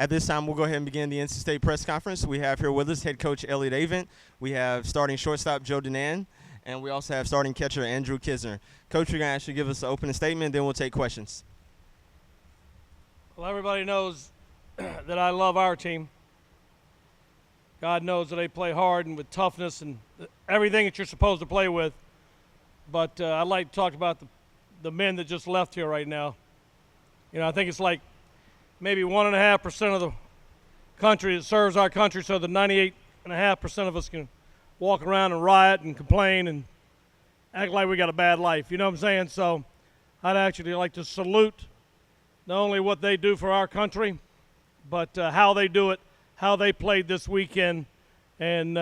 At this time, we'll go ahead and begin the NC State press conference. We have here with us head coach Elliott Avent. We have starting shortstop Joe Danan, and we also have starting catcher Andrew Kisner. Coach, you're going to actually give us an opening statement, then we'll take questions. Well, everybody knows that I love our team. God knows that they play hard and with toughness and everything that you're supposed to play with. But I'd like to talk about the men that just left here right now. You know, I think it's like maybe 1.5% of the country that serves our country, so the 98.5% of us can walk around and riot and complain and act like we got a bad life. You know what I'm saying? So I'd actually like to salute not only what they do for our country, but how they do it, how they played this weekend, and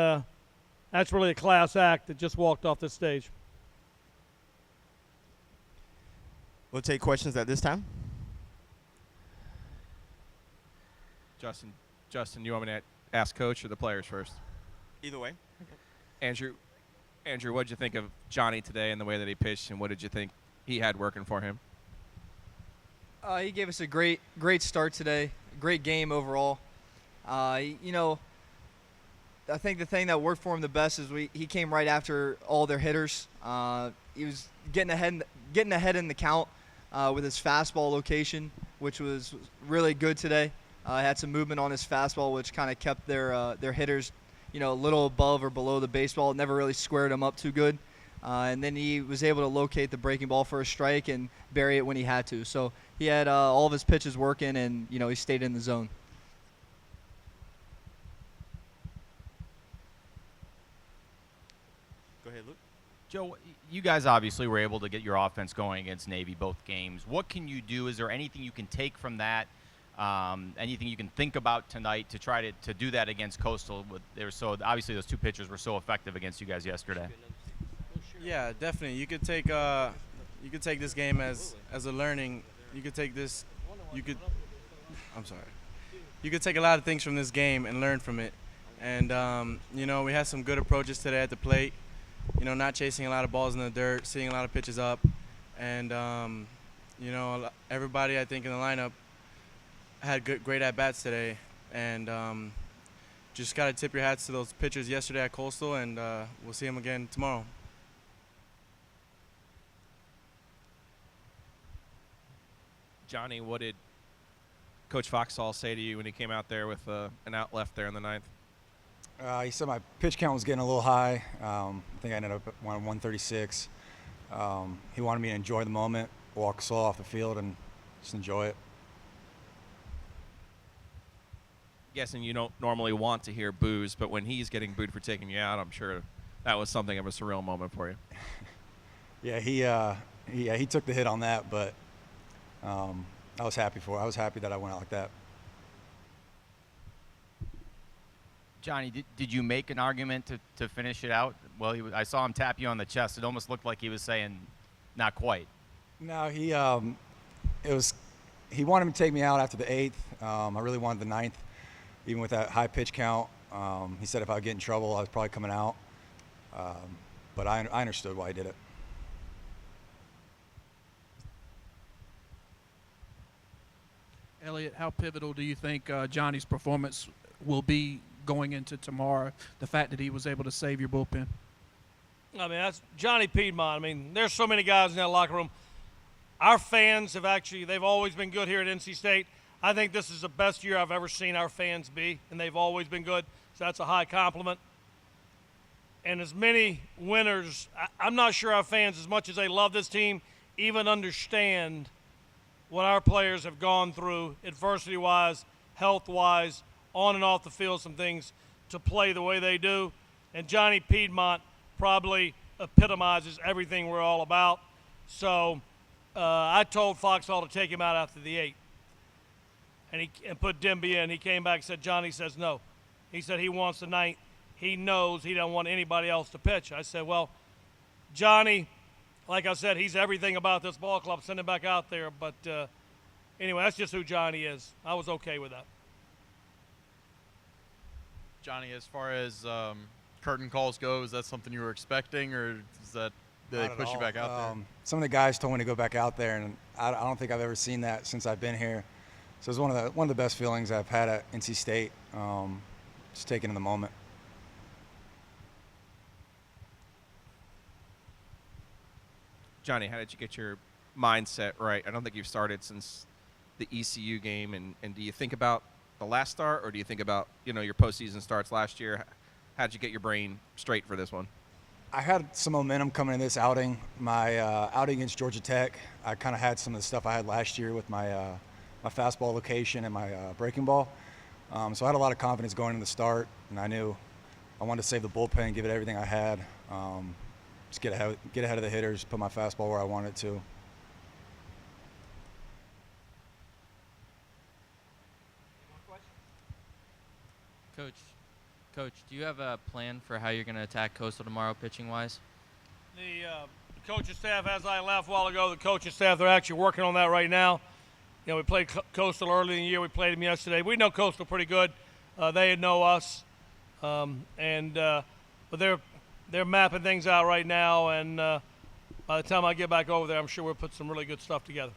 that's really a class act that just walked off this stage. We'll take questions at this time. Justin, you want me to ask Coach or the players first? Either way. Andrew, what did you think of Johnny today and the way that he pitched, and what did you think he had working for him? He gave us a great start today, great game overall. You know, I think the thing that worked for him the best is he came right after all their hitters. He was getting ahead in the count with his fastball location, which was really good today. Had some movement on his fastball, which kind of kept their hitters, you know, a little above or below the baseball. It never really squared them up too good. And then he was able to locate the breaking ball for a strike and bury it when he had to. So he had all of his pitches working, and, you know, he stayed in the zone. Go ahead, Luke. Joe, you guys obviously were able to get your offense going against Navy both games. What can you do? Is there anything you can take from that? Anything you can think about tonight to try to do that against Coastal? Obviously those two pitchers were so effective against you guys yesterday. Yeah, definitely. You could take this game as a learning. You could take this. You could take a lot of things from this game and learn from it. And you know, we had some good approaches today at the plate. You know, not chasing a lot of balls in the dirt, seeing a lot of pitches up, and you know, everybody I think in the lineup had great at-bats today, and just got to tip your hats to those pitchers yesterday at Coastal, and we'll see them again tomorrow. Johnny, what did Coach Foxhall say to you when he came out there with an out left there in the ninth? He said my pitch count was getting a little high. I think I ended up at 136. He wanted me to enjoy the moment, walk slow off the field, and just enjoy it. Guessing you don't normally want to hear boos, but when he's getting booed for taking you out, I'm sure that was something of a surreal moment for you. Yeah, he took the hit on that, but I was happy that I went out like that. Johnny, did you make an argument to finish it out? Well, I saw him tap you on the chest. It almost looked like he was saying, not quite. No, he wanted me to take me out after the 8th. I really wanted the 9th, even with that high pitch count. He said if I would get in trouble, I was probably coming out. But I understood why he did it. Elliott, how pivotal do you think Johnny's performance will be going into tomorrow, the fact that he was able to save your bullpen? I mean, that's Johnny Piedmont. I mean, there's so many guys in that locker room. Our fans they've always been good here at NC State. I think this is the best year I've ever seen our fans be, and they've always been good, so that's a high compliment. And as many winners, I'm not sure our fans, as much as they love this team, even understand what our players have gone through adversity-wise, health-wise, on and off the field, some things to play the way they do. And Johnny Piedmont probably epitomizes everything we're all about. So I told Foxhall to take him out after the 8th and put Demby in. He came back and said, Johnny says no. He said he wants the 9th. He knows he don't want anybody else to pitch. I said, well, Johnny, like I said, he's everything about this ball club. Send him back out there. But anyway, that's just who Johnny is. I was okay with that. Johnny, as far as curtain calls go, is that something you were expecting, or did they push you back out there? Some of the guys told me to go back out there, and I don't think I've ever seen that since I've been here. So it's one of the best feelings I've had at NC State. Just taking in the moment. Johnny, how did you get your mindset right? I don't think you've started since the ECU game, and do you think about the last start, or do you think about your postseason starts last year? How did you get your brain straight for this one? I had some momentum coming in this outing. My outing against Georgia Tech, I kind of had some of the stuff I had last year with my my fastball location and my breaking ball. So I had a lot of confidence going into the start, and I knew I wanted to save the bullpen, give it everything I had, just get ahead of the hitters, put my fastball where I wanted to. Coach, do you have a plan for how you're going to attack Coastal tomorrow, pitching-wise? The coaching staff, as I left a while ago, the coaching staff, they're actually working on that right now. We played Coastal early in the year. We played them yesterday. We know Coastal pretty good. They know us, but they're mapping things out right now. And by the time I get back over there, I'm sure we'll put some really good stuff together.